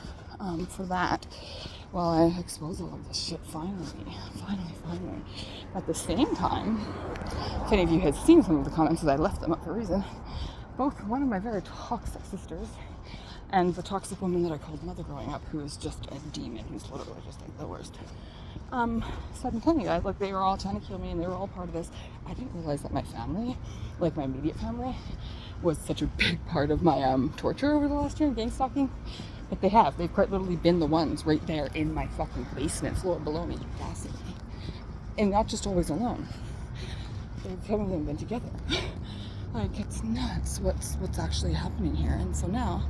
for that, while I expose all of this shit finally. At the same time, if any of you had seen some of the comments, as I left them up for a reason, both one of my very toxic sisters and the toxic woman that I called mother growing up, who is just a demon, who's literally just like the worst. So I've been telling you guys, like, they were all trying to kill me and they were all part of this. I didn't realize that my family, like my immediate family, was such a big part of my torture over the last year and gang stalking. But they've quite literally been the ones right there in my fucking basement floor below me, gassing me. And not just always alone. Some of them have been together. Like, it's nuts what's actually happening here. And so now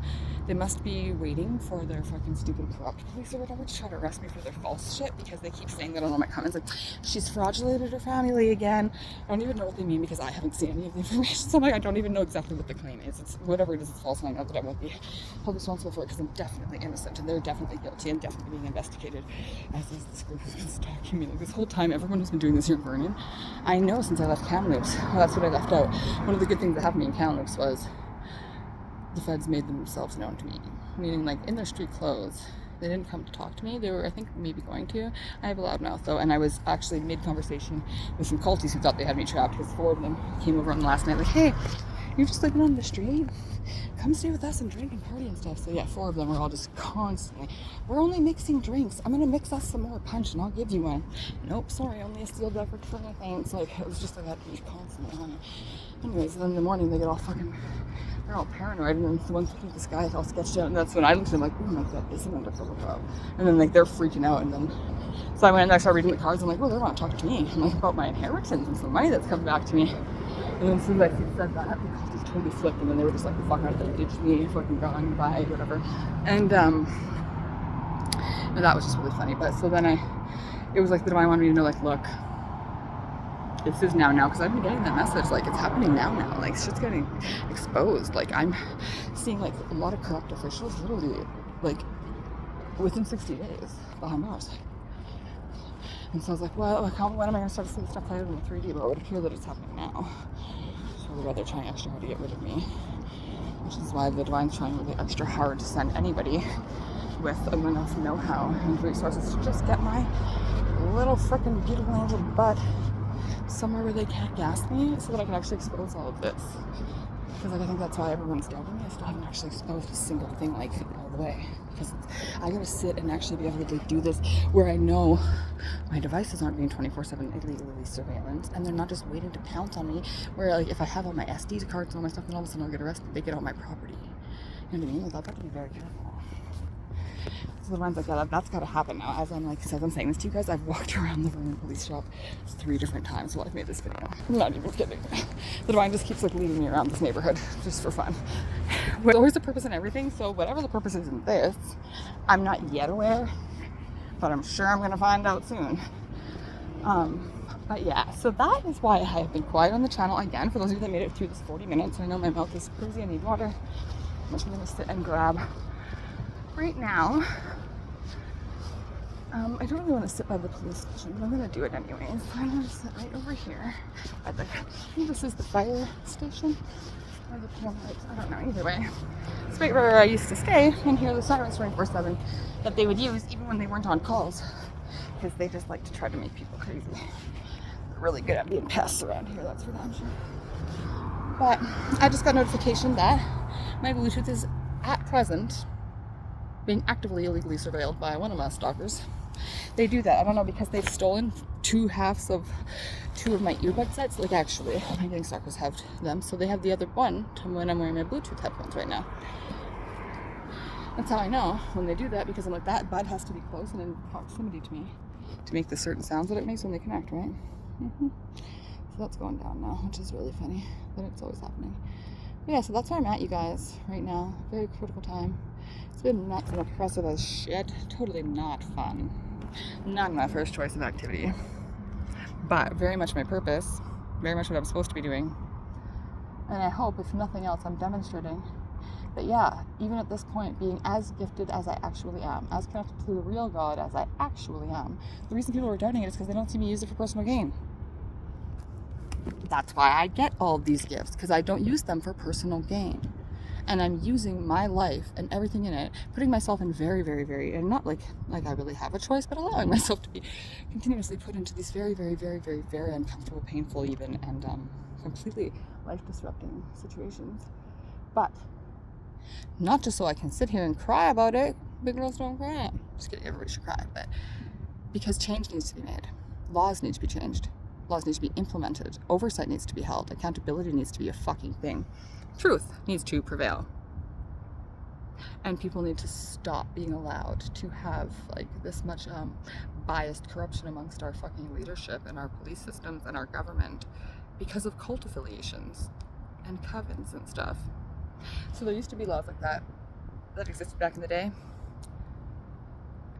they must be waiting for their fucking stupid corrupt police or whatever to try to arrest me for their false shit, because they keep saying that on all my comments, like, she's fraudulated her family again. I don't even know what they mean, because I haven't seen any of the information. So I'm like, I don't even know exactly what the claim is. It's whatever it is, it's false, and I know that I won't be held responsible for it, because I'm definitely innocent and they're definitely guilty and definitely being investigated, as is this group who's been stalking me. Like, this whole time, everyone who's been doing this here in Vernon, I know since I left Kamloops. Well, that's what I left out. One of the good things that happened to me in Kamloops was the feds made themselves known to me, meaning, like, in their street clothes. They didn't come to talk to me. They were, I think, maybe going to. I have a loud mouth, though, and I was actually mid-conversation with some culties who thought they had me trapped, because 4 of them came over on the last night, like, hey, you're just living on the street? Come stay with us and drink and party and stuff. So yeah, 4 of them were all just constantly, we're only mixing drinks. I'm gonna mix us some more punch and I'll give you one. Nope, sorry, only a steel beverage for anything. It's like, it was just like that constantly on it. Anyways, then in the morning they get all fucking, they're all paranoid, and then the ones looking at this guy all sketched out, and that's when I looked at them like, oh my god, this is an undercover cop. And then, like, they're freaking out, and then, so I went and I started reading the cards. I'm like, oh, they're not talking to me. I'm like, about my inheritance and some money that's coming back to me. And then as soon as I said that, the cops just totally flipped, and then they were just like, fuck out, they ditched me, fucking gone, bye, whatever. And that was just really funny. But so then it was like, the divine wanted me to know, like, look, this is now, because I've been getting that message, like, it's happening now, like, shit's getting exposed. Like, I'm seeing, like, a lot of corrupt officials literally, like, within 60 days behind bars. And so I was like, well, like, when am I going to start to see this stuff play out in the 3D? But it would appear that it's happening now. So they're rather trying extra hard to get rid of me, which is why the divine's trying really extra hard to send anybody with enough know-how and resources to just get my little frickin' beautiful angel butt somewhere where they can't gas me, so that I can actually expose all of this. Because, like, I think that's why everyone's doubting me. I still haven't actually exposed a single thing, like, all the way. Because I gotta sit and actually be able to do this where I know my devices aren't being 24/7 illegally surveillance, and they're not just waiting to pounce on me, where, like, if I have all my SD cards and all my stuff, then all of a sudden I'll get arrested, they get all my property. You know what I mean? Like, I've got to be very careful. So the one's like, yeah, that's got to happen now. As I'm saying this to you guys, I've walked around the Vernon police shop 3 different times while I've made this video. I'm not even kidding. The divine just keeps, like, leading me around this neighborhood just for fun. There's always a purpose in everything, so whatever the purpose is in this, I'm not yet aware, but I'm sure I'm going to find out soon. But yeah, so that is why I have been quiet on the channel again. For those of you that made it through this 40 minutes, I know my mouth is crazy, I need water, which I'm gonna sit and grab right now. I don't really want to sit by the police station, but I'm gonna do it anyways. I'm gonna sit right over here. I think this is the fire station or the paramedics. I don't know. Either way, it's right where I used to stay and hear the sirens 24/7 that they would use even when they weren't on calls, because they just like to try to make people crazy. They're really good at being pests around here. That's for damn sure. But I just got notification that my Bluetooth is at present being actively illegally surveilled by one of my stalkers. They do that, I don't know, because they've stolen 2/2 of 2 of my earbud sets. Like, actually, my gang stalkers have them, so they have the other one when I'm wearing my Bluetooth headphones right now. That's how I know when they do that, because I'm like, that bud has to be close and in proximity to me to make the certain sounds that it makes when they connect, right? So that's going down now, which is really funny, but it's always happening. But yeah, so that's where I'm at, you guys, right now. Very critical time. It's been nuts and oppressive as shit. Totally not fun. Not my first choice of activity. But very much my purpose. Very much what I'm supposed to be doing. And I hope, if nothing else, I'm demonstrating that, yeah, even at this point, being as gifted as I actually am, as connected to the real God as I actually am, the reason people are doubting it is because they don't see me use it for personal gain. That's why I get all these gifts, because I don't use them for personal gain. And I'm using my life and everything in it, putting myself in very, very, very, and not like I really have a choice, but allowing myself to be continuously put into these very, very, very, very, very uncomfortable, painful even, and completely life-disrupting situations. But not just so I can sit here and cry about it. Big girls don't cry. Just kidding, everybody should cry. But because change needs to be made. Laws need to be changed. Laws need to be implemented. Oversight needs to be held. Accountability needs to be a fucking thing. Truth needs to prevail. And people need to stop being allowed to have like this much biased corruption amongst our fucking leadership and our police systems and our government because of cult affiliations and covens and stuff. So there used to be laws like that existed back in the day.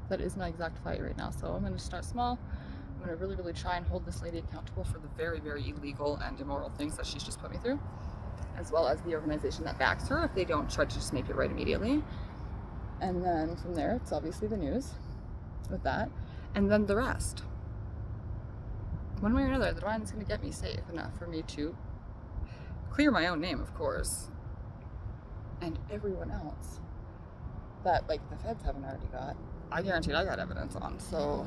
That is my exact fight right now. So I'm going to start small. I'm going to really, really try and hold this lady accountable for the very, very illegal and immoral things that she's just put me through, as well as the organization that backs her if they don't try to just make it right immediately. And then from there, it's obviously the news with that. And then the rest. One way or another, the one is going to get me safe enough for me to clear my own name, of course, and everyone else that, like, the feds haven't already got. I guaranteed I got evidence on. So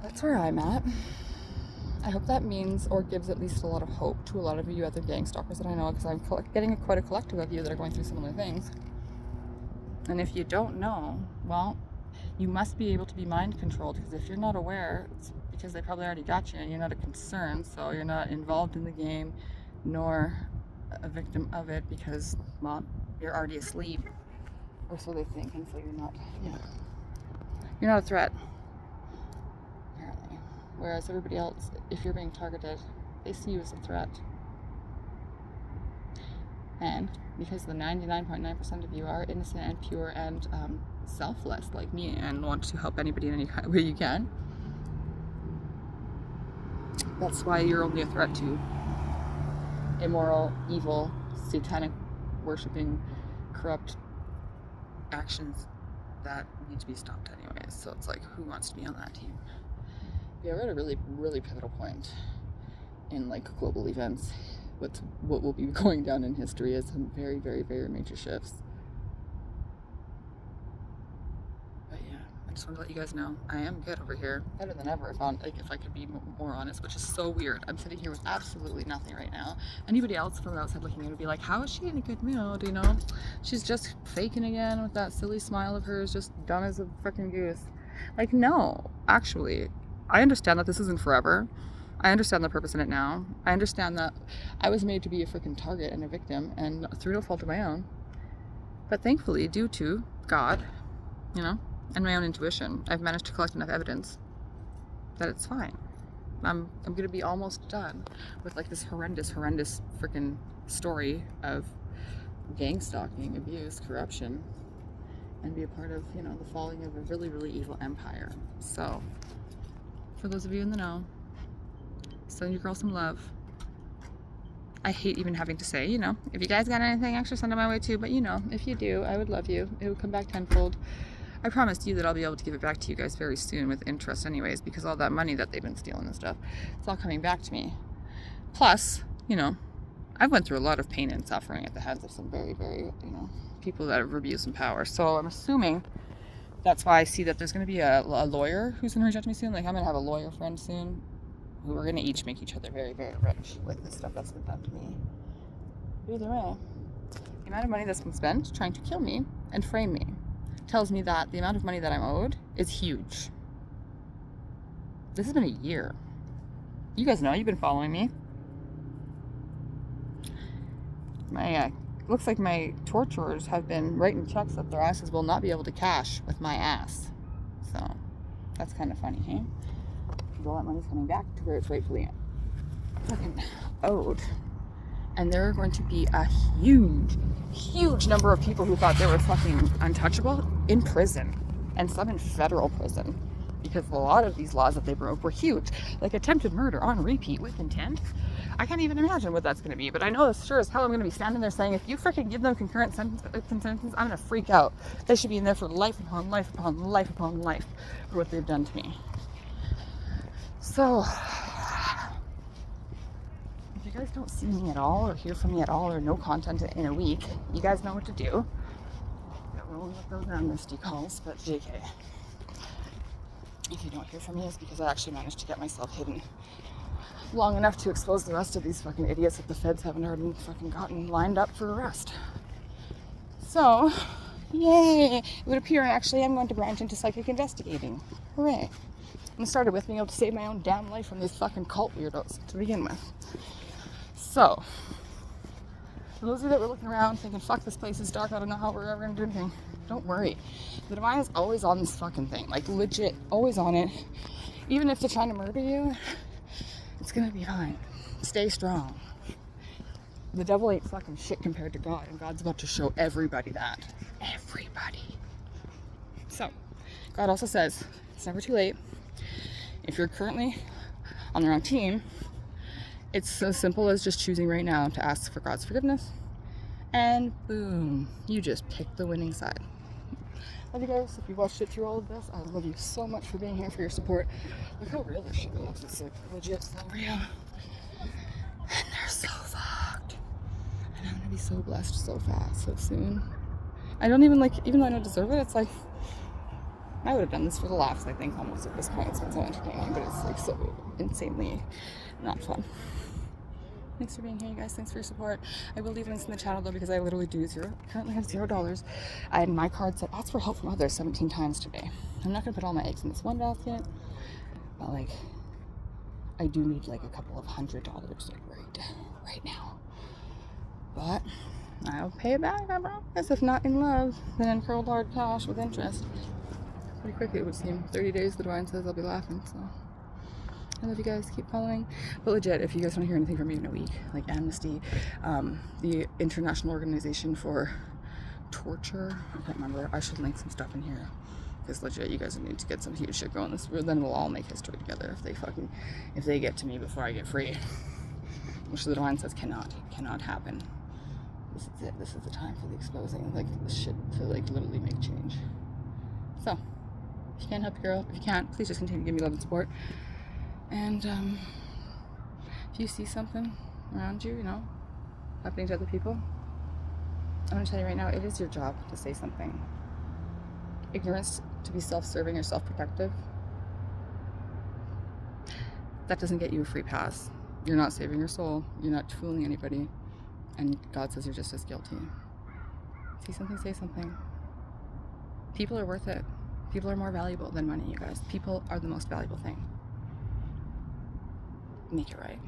that's where I'm at. I hope that means or gives at least a lot of hope to a lot of you other gang stalkers that I know, because I'm getting quite a collective of you that are going through similar things. And if you don't know, well, you must be able to be mind controlled, because if you're not aware, it's because they probably already got you and you're not a concern, so you're not involved in the game nor a victim of it, because, well, you're already asleep, or so they think, and so you're not a threat. Whereas everybody else, if you're being targeted, they see you as a threat. And because the 99.9% of you are innocent and pure and selfless like me and want to help anybody in any way you can, that's why you're only a threat to immoral, evil, satanic, worshipping, corrupt actions that need to be stopped anyways. So it's like, who wants to be on that team? Yeah, we're at a really, really pivotal point in like global events. What will be going down in history is some very, very, very major shifts. But yeah, I just want to let you guys know I am good over here, better than ever. If I could be more honest, which is so weird. I'm sitting here with absolutely nothing right now. Anybody else from the outside looking in would be like, "How is she in a good mood?" You know, she's just faking again with that silly smile of hers, just dumb as a freaking goose. Like, no, actually. I understand that this isn't forever. I understand the purpose in it now. I understand that I was made to be a freaking target and a victim, and through no fault of my own. But thankfully, due to God, you know, and my own intuition, I've managed to collect enough evidence that it's fine. I'm gonna be almost done with like this horrendous freaking story of gang stalking, abuse, corruption, and be a part of, you know, the falling of a really, really evil empire. So for those of you in the know. Send your girl some love. I hate even having to say, you know, if you guys got anything extra, send it my way too. But you know, if you do, I would love you. It would come back tenfold. I promised you that I'll be able to give it back to you guys very soon with interest anyways, because all that money that they've been stealing and stuff, it's all coming back to me. Plus, you know, I've went through a lot of pain and suffering at the hands of some very, very, you know, people that have abused some power. So I'm assuming that's why I see that there's going to be a lawyer who's going to reach out to me soon. Like, I'm going to have a lawyer friend soon who we're going to each make each other very, very rich with the stuff that's been done to me. Either way, the amount of money that's been spent trying to kill me and frame me tells me that the amount of money that I'm owed is huge. This has been a year. You guys know, you've been following me. Looks like my torturers have been writing checks that their asses will not be able to cash with my ass. So, that's kind of funny, hey? All that money's coming back to where it's rightfully fucking owed. And there are going to be a huge number of people who thought they were fucking untouchable in prison, and some in federal prison, because a lot of these laws that they broke were huge, like attempted murder on repeat with intent. I can't even imagine what that's going to be, but I know as sure as hell I'm going to be standing there saying, if you freaking give them concurrent sentence, I'm going to freak out. They should be in there for life upon life upon life upon life for what they've done to me. So, if you guys don't see me at all or hear from me at all or no content in a week, you guys know what to do. Got rolling with those amnesty calls, but JK. If you don't hear from me, it's because I actually managed to get myself hidden long enough to expose the rest of these fucking idiots that the feds haven't already fucking gotten lined up for arrest. So, yay! It would appear actually I'm going to branch into psychic investigating. Hooray. And it started with being able to save my own damn life from these fucking cult weirdos to begin with. So, for those of you that were looking around thinking, fuck, this place is dark, I don't know how we're ever gonna do anything, don't worry. The divine is always on this fucking thing. Like, legit, always on it. Even if they're trying to murder you, it's gonna be fine. Stay strong. The devil ain't fucking shit compared to God, and God's about to show everybody that. Everybody. So, God also says, it's never too late. If you're currently on the wrong team, it's as simple as just choosing right now to ask for God's forgiveness, and boom, you just picked the winning side. Love you guys. If you watched it through all of this, I love you so much for being here, for your support. Look how real this shit looks. It's like legit so real. And they're so fucked. And I'm gonna be so blessed so fast, so soon. I don't even even though I don't deserve it, it's like, I would have done this for the laughs, I think, almost at this point. It's been so entertaining, but it's like so insanely not fun. Thanks for being here, you guys. Thanks for your support. I will leave links in the channel, though, because I literally currently have $0. And my card said, ask for help from others 17 times today. I'm not going to put all my eggs in this one basket, but, like, I do need, like, a couple of $100, like, right now. But I'll pay it back, I promise. If not in love, then in curled hard cash with interest. Pretty quickly, it would seem. 30 days, the divine says I'll be laughing, so I love you guys. Keep following. But legit, if you guys want to hear anything from me in a week, like Amnesty, the International Organization for Torture, I can't remember. I should link some stuff in here, because legit, you guys need to get some huge shit going. Then we'll all make history together if they get to me before I get free, which the divine says cannot happen. This is it. This is the time for the exposing, like, the shit to, like, literally make change. So, if you can't help your girl, if you can't, please just continue to give me love and support. And if you see something around you, you know, happening to other people, I'm going to tell you right now, it is your job to say something. Ignorance, to be self-serving or self-protective, that doesn't get you a free pass. You're not saving your soul. You're not fooling anybody. And God says you're just as guilty. See something, say something. People are worth it. People are more valuable than money, you guys. People are the most valuable thing. Make it right.